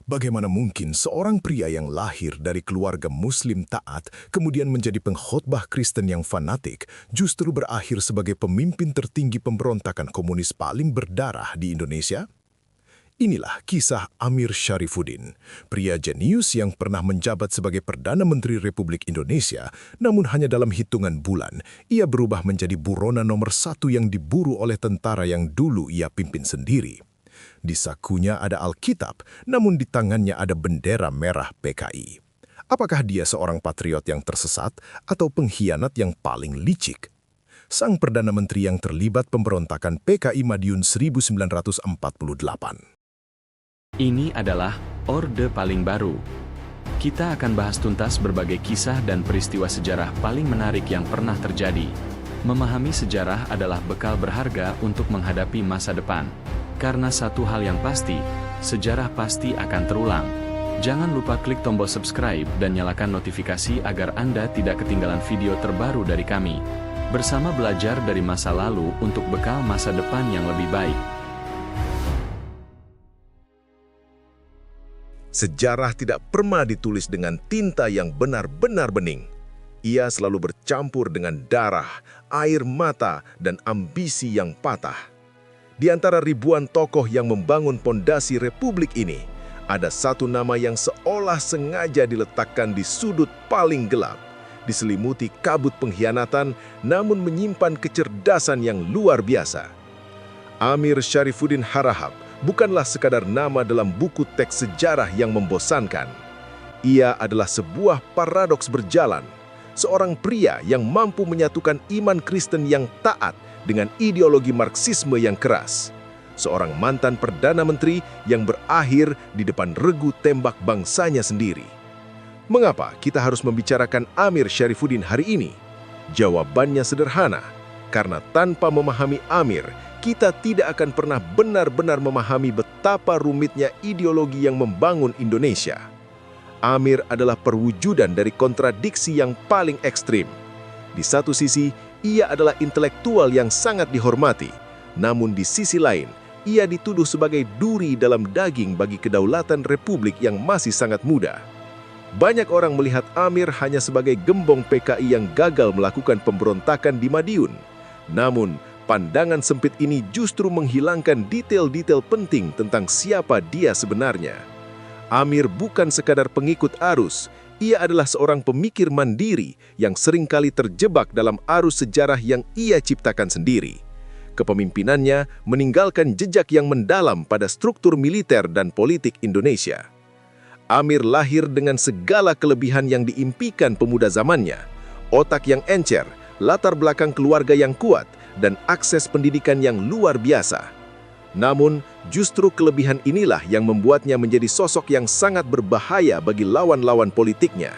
Bagaimana mungkin seorang pria yang lahir dari keluarga Muslim taat kemudian menjadi pengkhotbah Kristen yang fanatik justru berakhir sebagai pemimpin tertinggi pemberontakan komunis paling berdarah di Indonesia? Inilah kisah Amir Syarifuddin, pria jenius yang pernah menjabat sebagai Perdana Menteri Republik Indonesia, namun hanya dalam hitungan bulan, ia berubah menjadi buronan nomor 1 yang diburu oleh tentara yang dulu ia pimpin sendiri. Di sakunya ada Alkitab, namun di tangannya ada bendera merah PKI. Apakah dia seorang patriot yang tersesat atau pengkhianat yang paling licik? Sang Perdana Menteri yang terlibat pemberontakan PKI Madiun 1948. Ini adalah Orde Paling Baru. Kita akan bahas tuntas berbagai kisah dan peristiwa sejarah paling menarik yang pernah terjadi. Memahami sejarah adalah bekal berharga untuk menghadapi masa depan. Karena satu hal yang pasti, sejarah pasti akan terulang. Jangan lupa klik tombol subscribe dan nyalakan notifikasi agar Anda tidak ketinggalan video terbaru dari kami. Bersama belajar dari masa lalu untuk bekal masa depan yang lebih baik. Sejarah tidak pernah ditulis dengan tinta yang benar-benar bening. Ia selalu bercampur dengan darah, air mata, dan ambisi yang patah. Di antara ribuan tokoh yang membangun pondasi Republik ini, ada satu nama yang seolah sengaja diletakkan di sudut paling gelap, diselimuti kabut pengkhianatan, namun menyimpan kecerdasan yang luar biasa. Amir Syarifuddin Harahap bukanlah sekadar nama dalam buku teks sejarah yang membosankan. Ia adalah sebuah paradoks berjalan, seorang pria yang mampu menyatukan iman Kristen yang taat dengan ideologi Marxisme yang keras. Seorang mantan Perdana Menteri yang berakhir di depan regu tembak bangsanya sendiri. Mengapa kita harus membicarakan Amir Syarifuddin hari ini? Jawabannya sederhana, karena tanpa memahami Amir, kita tidak akan pernah benar-benar memahami betapa rumitnya ideologi yang membangun Indonesia. Amir adalah perwujudan dari kontradiksi yang paling ekstrim. Di satu sisi, ia adalah intelektual yang sangat dihormati, namun di sisi lain, ia dituduh sebagai duri dalam daging bagi kedaulatan Republik yang masih sangat muda. Banyak orang melihat Amir hanya sebagai gembong PKI yang gagal melakukan pemberontakan di Madiun. Namun, pandangan sempit ini justru menghilangkan detail-detail penting tentang siapa dia sebenarnya. Amir bukan sekadar pengikut arus, ia adalah seorang pemikir mandiri yang seringkali terjebak dalam arus sejarah yang ia ciptakan sendiri. Kepemimpinannya meninggalkan jejak yang mendalam pada struktur militer dan politik Indonesia. Amir lahir dengan segala kelebihan yang diimpikan pemuda zamannya, otak yang encer, latar belakang keluarga yang kuat, dan akses pendidikan yang luar biasa. Namun, justru kelebihan inilah yang membuatnya menjadi sosok yang sangat berbahaya bagi lawan-lawan politiknya.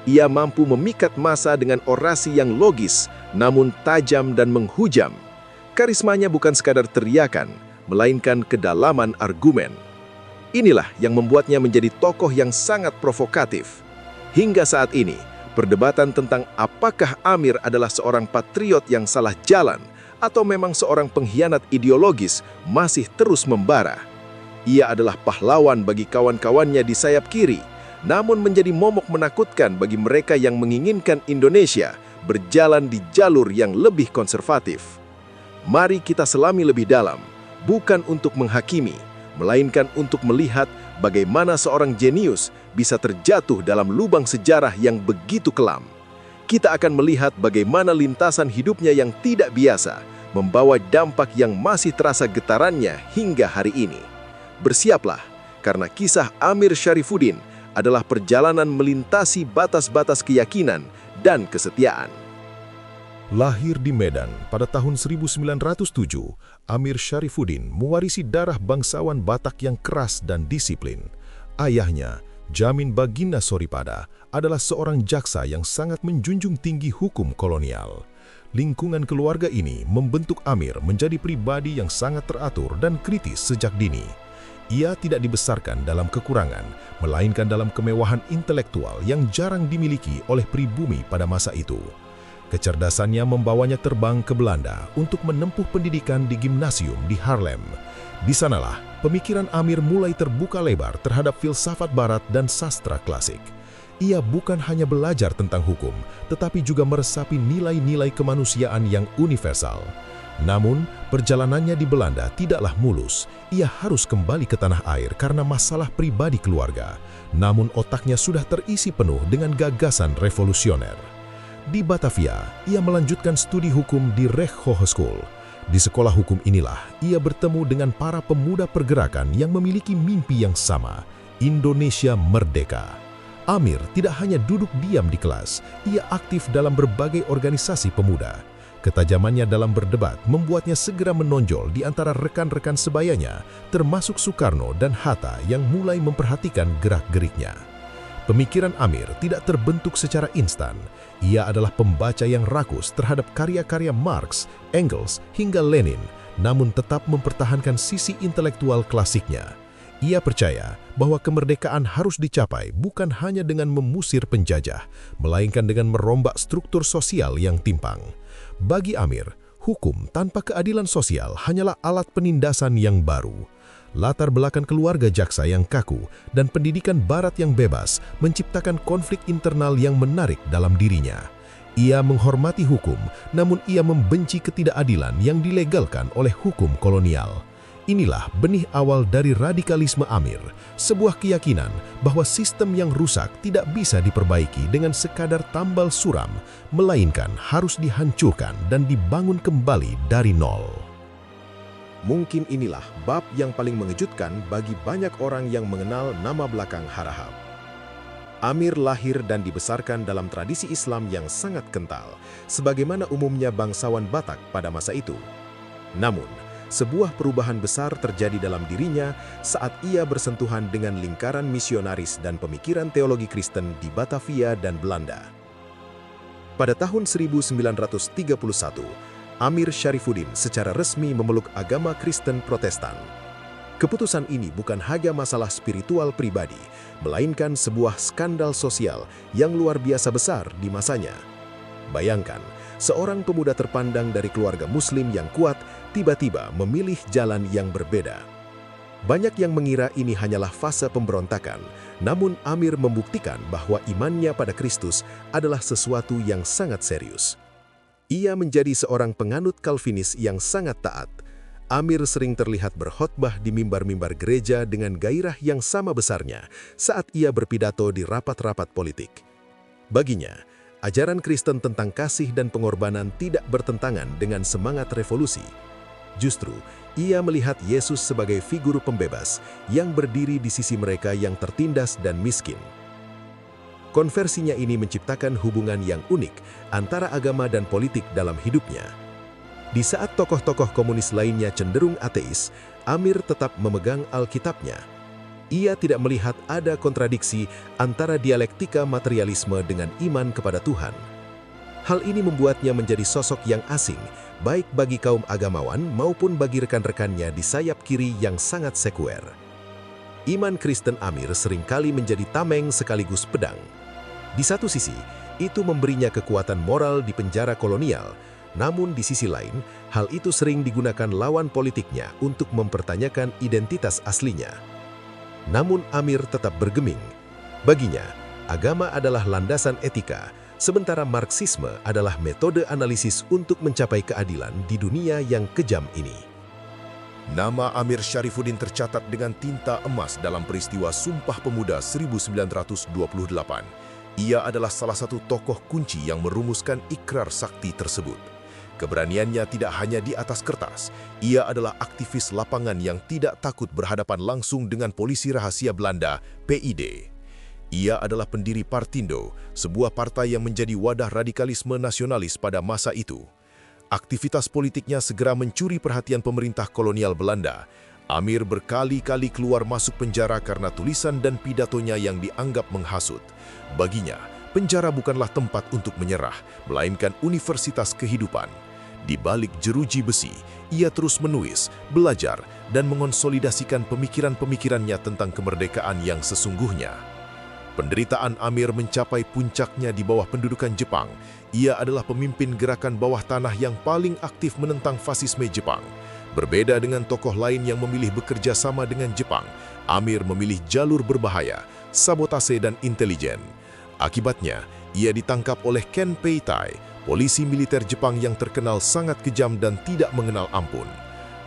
Ia mampu memikat massa dengan orasi yang logis, namun tajam dan menghujam. Karismanya bukan sekadar teriakan, melainkan kedalaman argumen. Inilah yang membuatnya menjadi tokoh yang sangat provokatif. Hingga saat ini, perdebatan tentang apakah Amir adalah seorang patriot yang salah jalan atau memang seorang pengkhianat ideologis masih terus membara. Ia adalah pahlawan bagi kawan-kawannya di sayap kiri, namun menjadi momok menakutkan bagi mereka yang menginginkan Indonesia berjalan di jalur yang lebih konservatif. Mari kita selami lebih dalam, bukan untuk menghakimi, melainkan untuk melihat bagaimana seorang jenius bisa terjatuh dalam lubang sejarah yang begitu kelam. Kita akan melihat bagaimana lintasan hidupnya yang tidak biasa membawa dampak yang masih terasa getarannya hingga hari ini. Bersiaplah, karena kisah Amir Syarifuddin adalah perjalanan melintasi batas-batas keyakinan dan kesetiaan. Lahir di Medan pada tahun 1907, Amir Syarifuddin mewarisi darah bangsawan Batak yang keras dan disiplin. Ayahnya, Jamin Baginda Soripada, adalah seorang jaksa yang sangat menjunjung tinggi hukum kolonial. Lingkungan keluarga ini membentuk Amir menjadi pribadi yang sangat teratur dan kritis sejak dini. Ia tidak dibesarkan dalam kekurangan, melainkan dalam kemewahan intelektual yang jarang dimiliki oleh pribumi pada masa itu. Kecerdasannya membawanya terbang ke Belanda untuk menempuh pendidikan di gimnasium di Haarlem. Di sanalah, pemikiran Amir mulai terbuka lebar terhadap filsafat barat dan sastra klasik. Ia bukan hanya belajar tentang hukum, tetapi juga meresapi nilai-nilai kemanusiaan yang universal. Namun, perjalanannya di Belanda tidaklah mulus. Ia harus kembali ke tanah air karena masalah pribadi keluarga. Namun otaknya sudah terisi penuh dengan gagasan revolusioner. Di Batavia, ia melanjutkan studi hukum di Recht Hogeschool. Di sekolah hukum inilah, ia bertemu dengan para pemuda pergerakan yang memiliki mimpi yang sama, Indonesia merdeka. Amir tidak hanya duduk diam di kelas, ia aktif dalam berbagai organisasi pemuda. Ketajamannya dalam berdebat membuatnya segera menonjol di antara rekan-rekan sebayanya, termasuk Soekarno dan Hatta yang mulai memperhatikan gerak-geriknya. Pemikiran Amir tidak terbentuk secara instan. Ia adalah pembaca yang rakus terhadap karya-karya Marx, Engels, hingga Lenin, namun tetap mempertahankan sisi intelektual klasiknya. Ia percaya bahwa kemerdekaan harus dicapai bukan hanya dengan memusir penjajah, melainkan dengan merombak struktur sosial yang timpang. Bagi Amir, hukum tanpa keadilan sosial hanyalah alat penindasan yang baru. Latar belakang keluarga jaksa yang kaku dan pendidikan barat yang bebas menciptakan konflik internal yang menarik dalam dirinya. Ia menghormati hukum, namun ia membenci ketidakadilan yang dilegalkan oleh hukum kolonial. Inilah benih awal dari radikalisme Amir, sebuah keyakinan bahwa sistem yang rusak tidak bisa diperbaiki dengan sekadar tambal suram, melainkan harus dihancurkan dan dibangun kembali dari nol. Mungkin inilah bab yang paling mengejutkan bagi banyak orang yang mengenal nama belakang Harahap. Amir lahir dan dibesarkan dalam tradisi Islam yang sangat kental, sebagaimana umumnya bangsawan Batak pada masa itu. Namun, sebuah perubahan besar terjadi dalam dirinya saat ia bersentuhan dengan lingkaran misionaris dan pemikiran teologi Kristen di Batavia dan Belanda. Pada tahun 1931, Amir Syarifuddin secara resmi memeluk agama Kristen Protestan. Keputusan ini bukan hanya masalah spiritual pribadi, melainkan sebuah skandal sosial yang luar biasa besar di masanya. Bayangkan, seorang pemuda terpandang dari keluarga Muslim yang kuat tiba-tiba memilih jalan yang berbeda. Banyak yang mengira ini hanyalah fase pemberontakan, namun Amir membuktikan bahwa imannya pada Kristus adalah sesuatu yang sangat serius. Ia menjadi seorang penganut Calvinis yang sangat taat. Amir sering terlihat berkhotbah di mimbar-mimbar gereja dengan gairah yang sama besarnya saat ia berpidato di rapat-rapat politik. Baginya, ajaran Kristen tentang kasih dan pengorbanan tidak bertentangan dengan semangat revolusi. Justru, ia melihat Yesus sebagai figur pembebas yang berdiri di sisi mereka yang tertindas dan miskin. Konversinya ini menciptakan hubungan yang unik antara agama dan politik dalam hidupnya. Di saat tokoh-tokoh komunis lainnya cenderung ateis, Amir tetap memegang Alkitabnya. Ia tidak melihat ada kontradiksi antara dialektika materialisme dengan iman kepada Tuhan. Hal ini membuatnya menjadi sosok yang asing, baik bagi kaum agamawan maupun bagi rekan-rekannya di sayap kiri yang sangat sekuler. Iman Kristen Amir seringkali menjadi tameng sekaligus pedang. Di satu sisi, itu memberinya kekuatan moral di penjara kolonial, namun di sisi lain, hal itu sering digunakan lawan politiknya untuk mempertanyakan identitas aslinya. Namun Amir tetap bergeming. Baginya, agama adalah landasan etika, sementara Marxisme adalah metode analisis untuk mencapai keadilan di dunia yang kejam ini. Nama Amir Syarifuddin tercatat dengan tinta emas dalam peristiwa Sumpah Pemuda 1928. Ia adalah salah satu tokoh kunci yang merumuskan ikrar sakti tersebut. Keberaniannya tidak hanya di atas kertas, ia adalah aktivis lapangan yang tidak takut berhadapan langsung dengan polisi rahasia Belanda, PID. Ia adalah pendiri Partindo, sebuah partai yang menjadi wadah radikalisme nasionalis pada masa itu. Aktivitas politiknya segera mencuri perhatian pemerintah kolonial Belanda. Amir berkali-kali keluar masuk penjara karena tulisan dan pidatonya yang dianggap menghasut. Baginya, penjara bukanlah tempat untuk menyerah, melainkan universitas kehidupan. Di balik jeruji besi, ia terus menulis, belajar, dan mengonsolidasikan pemikiran-pemikirannya tentang kemerdekaan yang sesungguhnya. Penderitaan Amir mencapai puncaknya di bawah pendudukan Jepang. Ia adalah pemimpin gerakan bawah tanah yang paling aktif menentang fasisme Jepang. Berbeda dengan tokoh lain yang memilih bekerja sama dengan Jepang, Amir memilih jalur berbahaya, sabotase dan intelijen. Akibatnya, ia ditangkap oleh Ken Peitai, polisi militer Jepang yang terkenal sangat kejam dan tidak mengenal ampun.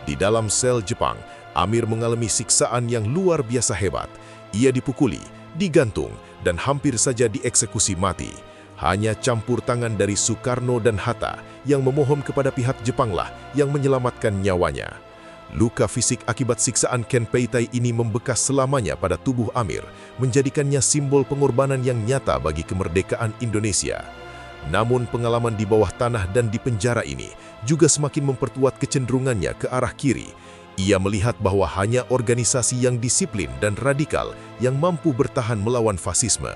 Di dalam sel Jepang, Amir mengalami siksaan yang luar biasa hebat. Ia dipukuli, digantung, dan hampir saja dieksekusi mati. Hanya campur tangan dari Soekarno dan Hatta yang memohon kepada pihak Jepanglah yang menyelamatkan nyawanya. Luka fisik akibat siksaan Ken Peitai ini membekas selamanya pada tubuh Amir, menjadikannya simbol pengorbanan yang nyata bagi kemerdekaan Indonesia. Namun pengalaman di bawah tanah dan di penjara ini juga semakin memperkuat kecenderungannya ke arah kiri. Ia melihat bahwa hanya organisasi yang disiplin dan radikal yang mampu bertahan melawan fasisme.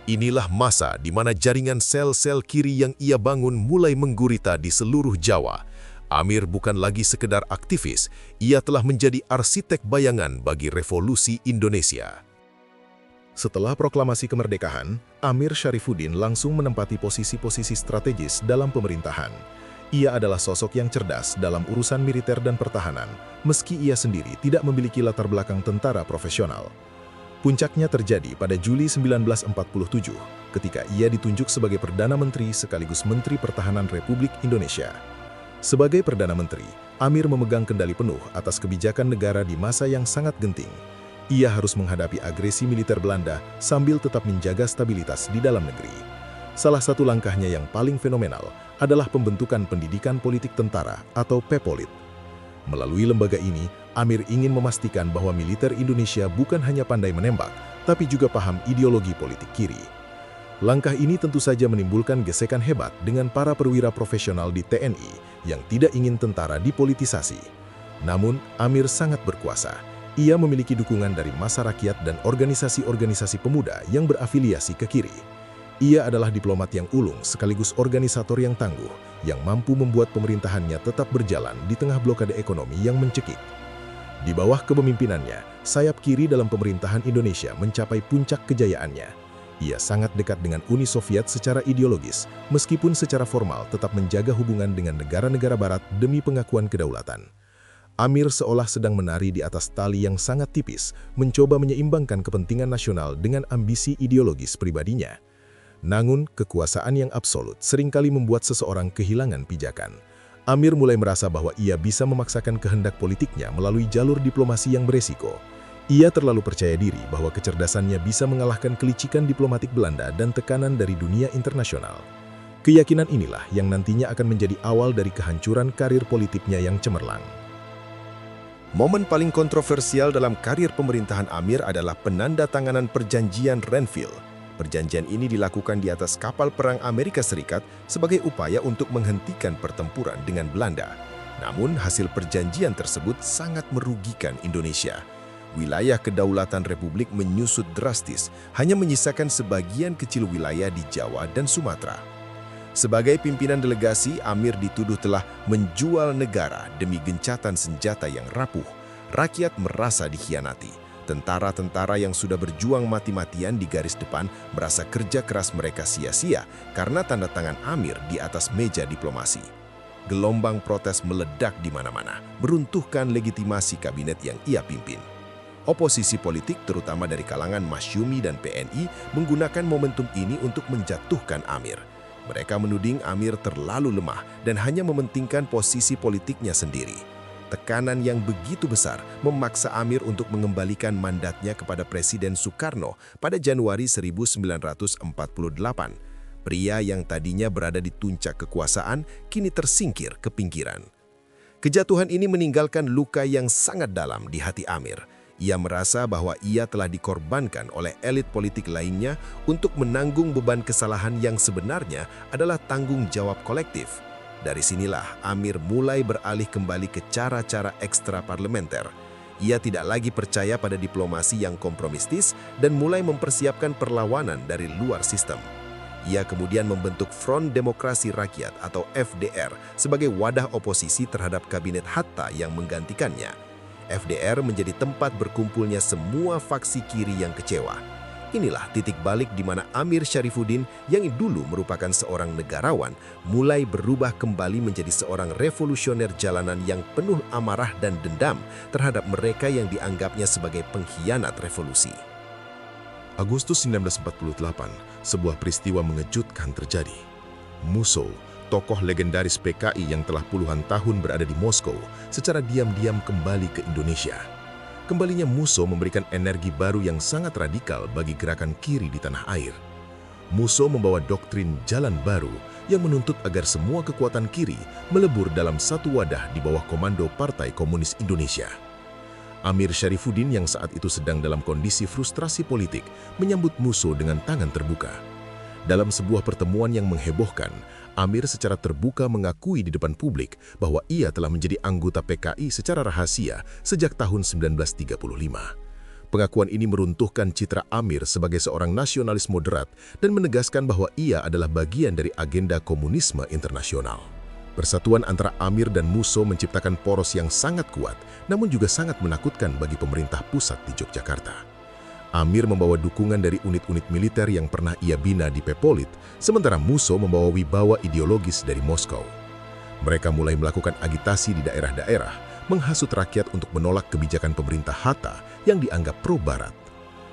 Inilah masa di mana jaringan sel-sel kiri yang ia bangun mulai menggurita di seluruh Jawa. Amir bukan lagi sekedar aktivis, ia telah menjadi arsitek bayangan bagi revolusi Indonesia. Setelah proklamasi kemerdekaan, Amir Syarifuddin langsung menempati posisi-posisi strategis dalam pemerintahan. Ia adalah sosok yang cerdas dalam urusan militer dan pertahanan, meski ia sendiri tidak memiliki latar belakang tentara profesional. Puncaknya terjadi pada Juli 1947, ketika ia ditunjuk sebagai Perdana Menteri sekaligus Menteri Pertahanan Republik Indonesia. Sebagai Perdana Menteri, Amir memegang kendali penuh atas kebijakan negara di masa yang sangat genting. Ia harus menghadapi agresi militer Belanda sambil tetap menjaga stabilitas di dalam negeri. Salah satu langkahnya yang paling fenomenal adalah pembentukan Pendidikan Politik Tentara atau PEPOLIT. Melalui lembaga ini, Amir ingin memastikan bahwa militer Indonesia bukan hanya pandai menembak, tapi juga paham ideologi politik kiri. Langkah ini tentu saja menimbulkan gesekan hebat dengan para perwira profesional di TNI yang tidak ingin tentara dipolitisasi. Namun, Amir sangat berkuasa. Ia memiliki dukungan dari massa rakyat dan organisasi-organisasi pemuda yang berafiliasi ke kiri. Ia adalah diplomat yang ulung sekaligus organisator yang tangguh, yang mampu membuat pemerintahannya tetap berjalan di tengah blokade ekonomi yang mencekik. Di bawah kepemimpinannya, sayap kiri dalam pemerintahan Indonesia mencapai puncak kejayaannya. Ia sangat dekat dengan Uni Soviet secara ideologis, meskipun secara formal tetap menjaga hubungan dengan negara-negara barat demi pengakuan kedaulatan. Amir seolah sedang menari di atas tali yang sangat tipis, mencoba menyeimbangkan kepentingan nasional dengan ambisi ideologis pribadinya. Namun, kekuasaan yang absolut seringkali membuat seseorang kehilangan pijakan. Amir mulai merasa bahwa ia bisa memaksakan kehendak politiknya melalui jalur diplomasi yang beresiko. Ia terlalu percaya diri bahwa kecerdasannya bisa mengalahkan kelicikan diplomatik Belanda dan tekanan dari dunia internasional. Keyakinan inilah yang nantinya akan menjadi awal dari kehancuran karir politiknya yang cemerlang. Momen paling kontroversial dalam karir pemerintahan Amir adalah penandatanganan Perjanjian Renville. Perjanjian ini dilakukan di atas kapal perang Amerika Serikat sebagai upaya untuk menghentikan pertempuran dengan Belanda. Namun, hasil perjanjian tersebut sangat merugikan Indonesia. Wilayah kedaulatan Republik menyusut drastis, hanya menyisakan sebagian kecil wilayah di Jawa dan Sumatera. Sebagai pimpinan delegasi, Amir dituduh telah menjual negara demi gencatan senjata yang rapuh. Rakyat merasa dikhianati. Tentara-tentara yang sudah berjuang mati-matian di garis depan merasa kerja keras mereka sia-sia karena tanda tangan Amir di atas meja diplomasi. Gelombang protes meledak di mana-mana, meruntuhkan legitimasi kabinet yang ia pimpin. Oposisi politik, terutama dari kalangan Masyumi dan PNI, menggunakan momentum ini untuk menjatuhkan Amir. Mereka menuding Amir terlalu lemah dan hanya mementingkan posisi politiknya sendiri. Tekanan yang begitu besar memaksa Amir untuk mengembalikan mandatnya kepada Presiden Soekarno pada Januari 1948. Pria yang tadinya berada di puncak kekuasaan kini tersingkir ke pinggiran. Kejatuhan ini meninggalkan luka yang sangat dalam di hati Amir. Ia merasa bahwa ia telah dikorbankan oleh elit politik lainnya untuk menanggung beban kesalahan yang sebenarnya adalah tanggung jawab kolektif. Dari sinilah Amir mulai beralih kembali ke cara-cara ekstraparlementer. Ia tidak lagi percaya pada diplomasi yang kompromistis dan mulai mempersiapkan perlawanan dari luar sistem. Ia kemudian membentuk Front Demokrasi Rakyat atau FDR sebagai wadah oposisi terhadap kabinet Hatta yang menggantikannya. FDR menjadi tempat berkumpulnya semua faksi kiri yang kecewa. Inilah titik balik di mana Amir Syarifuddin yang dulu merupakan seorang negarawan mulai berubah kembali menjadi seorang revolusioner jalanan yang penuh amarah dan dendam terhadap mereka yang dianggapnya sebagai pengkhianat revolusi. Agustus 1948, sebuah peristiwa mengejutkan terjadi. Musso, tokoh legendaris PKI yang telah puluhan tahun berada di Moskow, secara diam-diam kembali ke Indonesia. Kembalinya Musso memberikan energi baru yang sangat radikal bagi gerakan kiri di tanah air. Musso membawa doktrin jalan baru yang menuntut agar semua kekuatan kiri melebur dalam satu wadah di bawah komando Partai Komunis Indonesia. Amir Syarifuddin yang saat itu sedang dalam kondisi frustrasi politik menyambut Musso dengan tangan terbuka. Dalam sebuah pertemuan yang menghebohkan, Amir secara terbuka mengakui di depan publik bahwa ia telah menjadi anggota PKI secara rahasia sejak tahun 1935. Pengakuan ini meruntuhkan citra Amir sebagai seorang nasionalis moderat dan menegaskan bahwa ia adalah bagian dari agenda komunisme internasional. Persatuan antara Amir dan Musso menciptakan poros yang sangat kuat, namun juga sangat menakutkan bagi pemerintah pusat di Yogyakarta. Amir membawa dukungan dari unit-unit militer yang pernah ia bina di Pepolit, sementara Musso membawa wibawa ideologis dari Moskow. Mereka mulai melakukan agitasi di daerah-daerah, menghasut rakyat untuk menolak kebijakan pemerintah Hatta yang dianggap pro-Barat.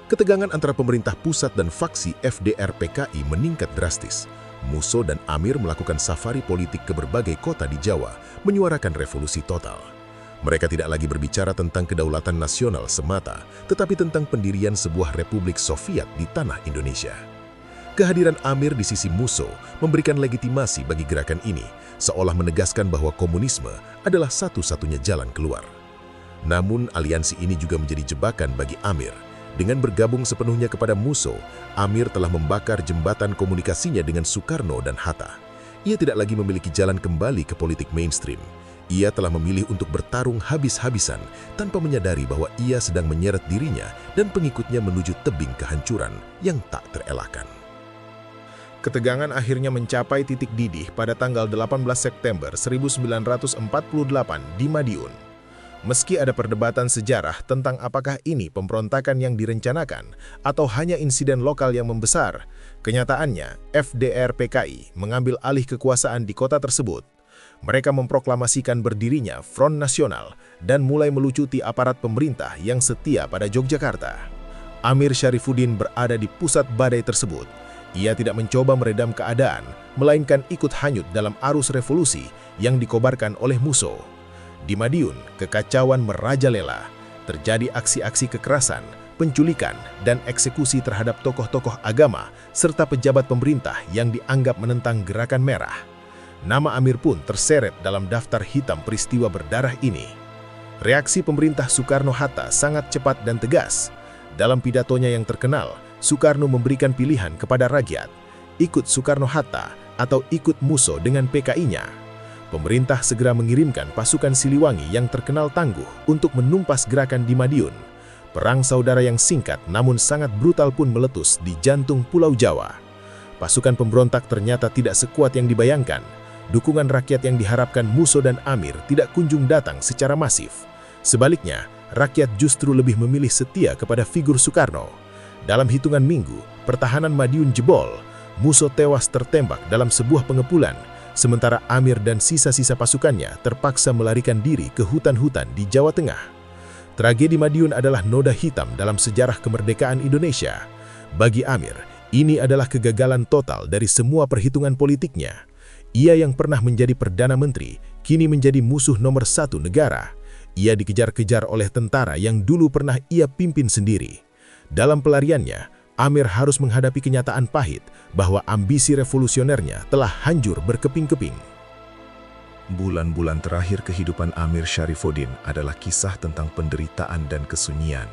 Ketegangan antara pemerintah pusat dan faksi FDR PKI meningkat drastis. Musso dan Amir melakukan safari politik ke berbagai kota di Jawa, menyuarakan revolusi total. Mereka tidak lagi berbicara tentang kedaulatan nasional semata, tetapi tentang pendirian sebuah Republik Soviet di tanah Indonesia. Kehadiran Amir di sisi Musso memberikan legitimasi bagi gerakan ini, seolah menegaskan bahwa komunisme adalah satu-satunya jalan keluar. Namun, aliansi ini juga menjadi jebakan bagi Amir. Dengan bergabung sepenuhnya kepada Musso, Amir telah membakar jembatan komunikasinya dengan Soekarno dan Hatta. Ia tidak lagi memiliki jalan kembali ke politik mainstream. Ia telah memilih untuk bertarung habis-habisan tanpa menyadari bahwa ia sedang menyeret dirinya dan pengikutnya menuju tebing kehancuran yang tak terelakkan. Ketegangan akhirnya mencapai titik didih pada tanggal 18 September 1948 di Madiun. Meski ada perdebatan sejarah tentang apakah ini pemberontakan yang direncanakan atau hanya insiden lokal yang membesar, kenyataannya FDR PKI mengambil alih kekuasaan di kota tersebut. Mereka memproklamasikan berdirinya Front Nasional dan mulai melucuti aparat pemerintah yang setia pada Yogyakarta. Amir Syarifuddin berada di pusat badai tersebut. Ia tidak mencoba meredam keadaan, melainkan ikut hanyut dalam arus revolusi yang dikobarkan oleh Musso. Di Madiun, kekacauan merajalela. Terjadi aksi-aksi kekerasan, penculikan, dan eksekusi terhadap tokoh-tokoh agama serta pejabat pemerintah yang dianggap menentang Gerakan Merah. Nama Amir pun terseret dalam daftar hitam peristiwa berdarah ini. Reaksi pemerintah Soekarno-Hatta sangat cepat dan tegas. Dalam pidatonya yang terkenal, Soekarno memberikan pilihan kepada rakyat, ikut Soekarno-Hatta atau ikut Musso dengan PKI-nya. Pemerintah segera mengirimkan pasukan Siliwangi yang terkenal tangguh untuk menumpas gerakan di Madiun. Perang saudara yang singkat namun sangat brutal pun meletus di jantung Pulau Jawa. Pasukan pemberontak ternyata tidak sekuat yang dibayangkan. Dukungan rakyat yang diharapkan Musso dan Amir tidak kunjung datang secara masif. Sebaliknya, rakyat justru lebih memilih setia kepada figur Soekarno. Dalam hitungan minggu, pertahanan Madiun jebol. Musso tewas tertembak dalam sebuah pengepulan, sementara Amir dan sisa-sisa pasukannya terpaksa melarikan diri ke hutan-hutan di Jawa Tengah. Tragedi Madiun adalah noda hitam dalam sejarah kemerdekaan Indonesia. Bagi Amir, ini adalah kegagalan total dari semua perhitungan politiknya. Ia yang pernah menjadi Perdana Menteri, kini menjadi musuh nomor satu negara. Ia dikejar-kejar oleh tentara yang dulu pernah ia pimpin sendiri. Dalam pelariannya, Amir harus menghadapi kenyataan pahit bahwa ambisi revolusionernya telah hancur berkeping-keping. Bulan-bulan terakhir kehidupan Amir Syarifuddin adalah kisah tentang penderitaan dan kesunyian.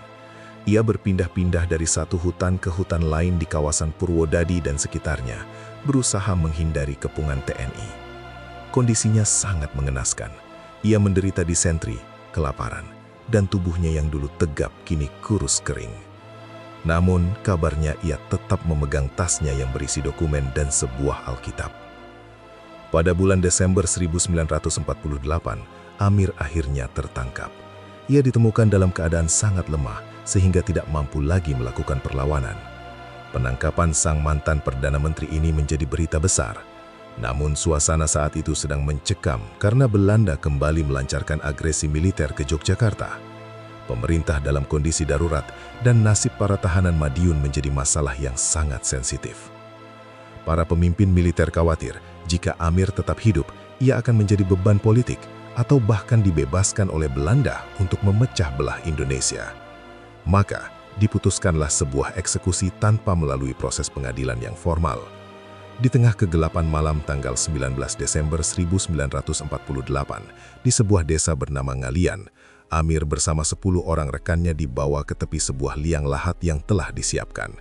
Ia berpindah-pindah dari satu hutan ke hutan lain di kawasan Purwodadi dan sekitarnya, berusaha menghindari kepungan TNI. Kondisinya sangat mengenaskan. Ia menderita disentri, kelaparan, dan tubuhnya yang dulu tegap kini kurus kering. Namun, kabarnya ia tetap memegang tasnya yang berisi dokumen dan sebuah Alkitab. Pada bulan Desember 1948, Amir akhirnya tertangkap. Ia ditemukan dalam keadaan sangat lemah, sehingga tidak mampu lagi melakukan perlawanan. Penangkapan sang mantan Perdana Menteri ini menjadi berita besar. Namun suasana saat itu sedang mencekam karena Belanda kembali melancarkan agresi militer ke Yogyakarta. Pemerintah dalam kondisi darurat dan nasib para tahanan Madiun menjadi masalah yang sangat sensitif. Para pemimpin militer khawatir jika Amir tetap hidup, ia akan menjadi beban politik atau bahkan dibebaskan oleh Belanda untuk memecah belah Indonesia. Maka, diputuskanlah sebuah eksekusi tanpa melalui proses pengadilan yang formal. Di tengah kegelapan malam tanggal 19 Desember 1948, di sebuah desa bernama Ngalian, Amir bersama 10 orang rekannya dibawa ke tepi sebuah liang lahat yang telah disiapkan.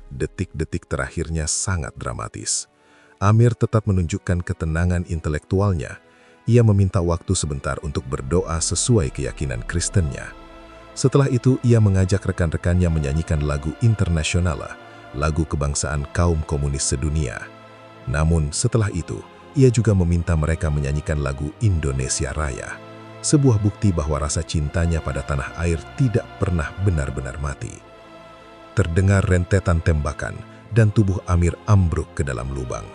Detik-detik terakhirnya sangat dramatis. Amir tetap menunjukkan ketenangan intelektualnya. Ia meminta waktu sebentar untuk berdoa sesuai keyakinan Kristennya. Setelah itu, ia mengajak rekan-rekannya menyanyikan lagu Internasionala, lagu kebangsaan kaum komunis sedunia. Namun setelah itu, ia juga meminta mereka menyanyikan lagu Indonesia Raya, sebuah bukti bahwa rasa cintanya pada tanah air tidak pernah benar-benar mati. Terdengar rentetan tembakan dan tubuh Amir ambruk ke dalam lubang.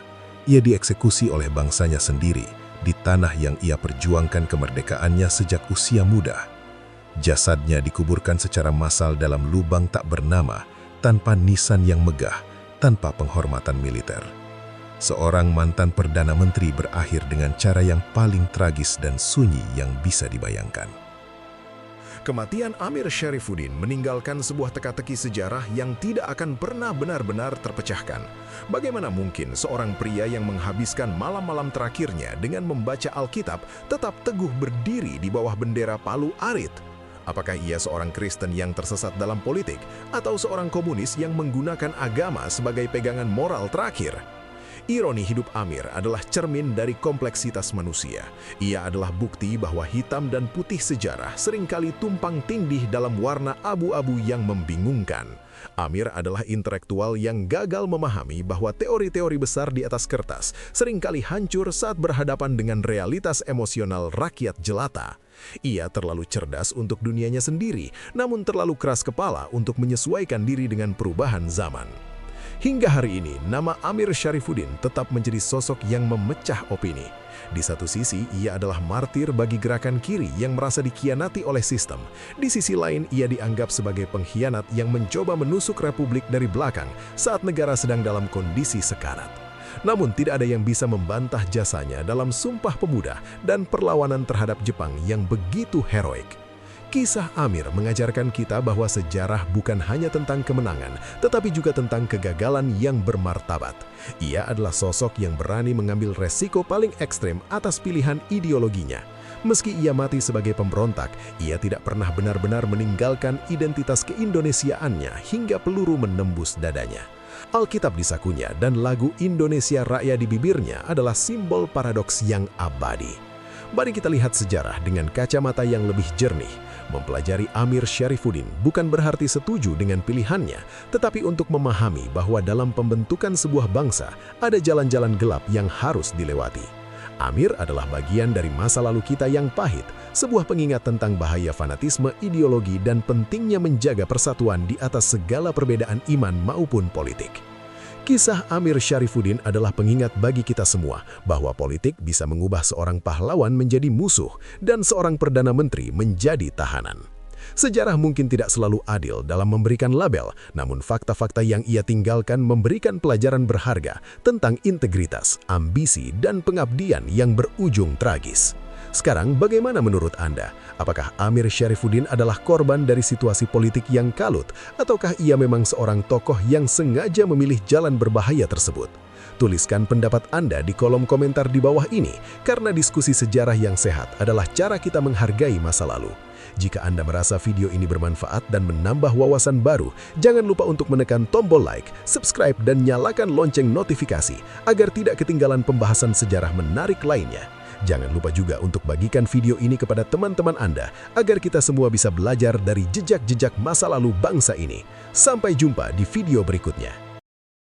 Ia dieksekusi oleh bangsanya sendiri di tanah yang ia perjuangkan kemerdekaannya sejak usia muda. Jasadnya dikuburkan secara massal dalam lubang tak bernama, tanpa nisan yang megah, tanpa penghormatan militer. Seorang mantan Perdana Menteri berakhir dengan cara yang paling tragis dan sunyi yang bisa dibayangkan. Kematian Amir Syarifuddin meninggalkan sebuah teka-teki sejarah yang tidak akan pernah benar-benar terpecahkan. Bagaimana mungkin seorang pria yang menghabiskan malam-malam terakhirnya dengan membaca Alkitab tetap teguh berdiri di bawah bendera Palu Arit? Apakah ia seorang Kristen yang tersesat dalam politik atau seorang komunis yang menggunakan agama sebagai pegangan moral terakhir? Ironi hidup Amir adalah cermin dari kompleksitas manusia. Ia adalah bukti bahwa hitam dan putih sejarah seringkali tumpang tindih dalam warna abu-abu yang membingungkan. Amir adalah intelektual yang gagal memahami bahwa teori-teori besar di atas kertas seringkali hancur saat berhadapan dengan realitas emosional rakyat jelata. Ia terlalu cerdas untuk dunianya sendiri, namun terlalu keras kepala untuk menyesuaikan diri dengan perubahan zaman. Hingga hari ini, nama Amir Syarifuddin tetap menjadi sosok yang memecah opini. Di satu sisi, ia adalah martir bagi gerakan kiri yang merasa dikhianati oleh sistem. Di sisi lain, ia dianggap sebagai pengkhianat yang mencoba menusuk Republik dari belakang saat negara sedang dalam kondisi sekarat. Namun, tidak ada yang bisa membantah jasanya dalam Sumpah Pemuda dan perlawanan terhadap Jepang yang begitu heroik. Kisah Amir mengajarkan kita bahwa sejarah bukan hanya tentang kemenangan, tetapi juga tentang kegagalan yang bermartabat. Ia adalah sosok yang berani mengambil resiko paling ekstrem atas pilihan ideologinya. Meski ia mati sebagai pemberontak, ia tidak pernah benar-benar meninggalkan identitas keindonesiaannya hingga peluru menembus dadanya. Alkitab di sakunya dan lagu Indonesia Raya di bibirnya adalah simbol paradoks yang abadi. Mari kita lihat sejarah dengan kacamata yang lebih jernih. Mempelajari Amir Syarifuddin bukan berarti setuju dengan pilihannya, tetapi untuk memahami bahwa dalam pembentukan sebuah bangsa ada jalan-jalan gelap yang harus dilewati. Amir adalah bagian dari masa lalu kita yang pahit, sebuah pengingat tentang bahaya fanatisme ideologi dan pentingnya menjaga persatuan di atas segala perbedaan iman maupun politik. Kisah Amir Syarifuddin adalah pengingat bagi kita semua bahwa politik bisa mengubah seorang pahlawan menjadi musuh dan seorang Perdana Menteri menjadi tahanan. Sejarah mungkin tidak selalu adil dalam memberikan label, namun fakta-fakta yang ia tinggalkan memberikan pelajaran berharga tentang integritas, ambisi, dan pengabdian yang berujung tragis. Sekarang, bagaimana menurut Anda? Apakah Amir Syarifuddin adalah korban dari situasi politik yang kalut, ataukah ia memang seorang tokoh yang sengaja memilih jalan berbahaya tersebut? Tuliskan pendapat Anda di kolom komentar di bawah ini, karena diskusi sejarah yang sehat adalah cara kita menghargai masa lalu. Jika Anda merasa video ini bermanfaat dan menambah wawasan baru, jangan lupa untuk menekan tombol like, subscribe, dan nyalakan lonceng notifikasi agar tidak ketinggalan pembahasan sejarah menarik lainnya. Jangan lupa juga untuk bagikan video ini kepada teman-teman Anda agar kita semua bisa belajar dari jejak-jejak masa lalu bangsa ini. Sampai jumpa di video berikutnya.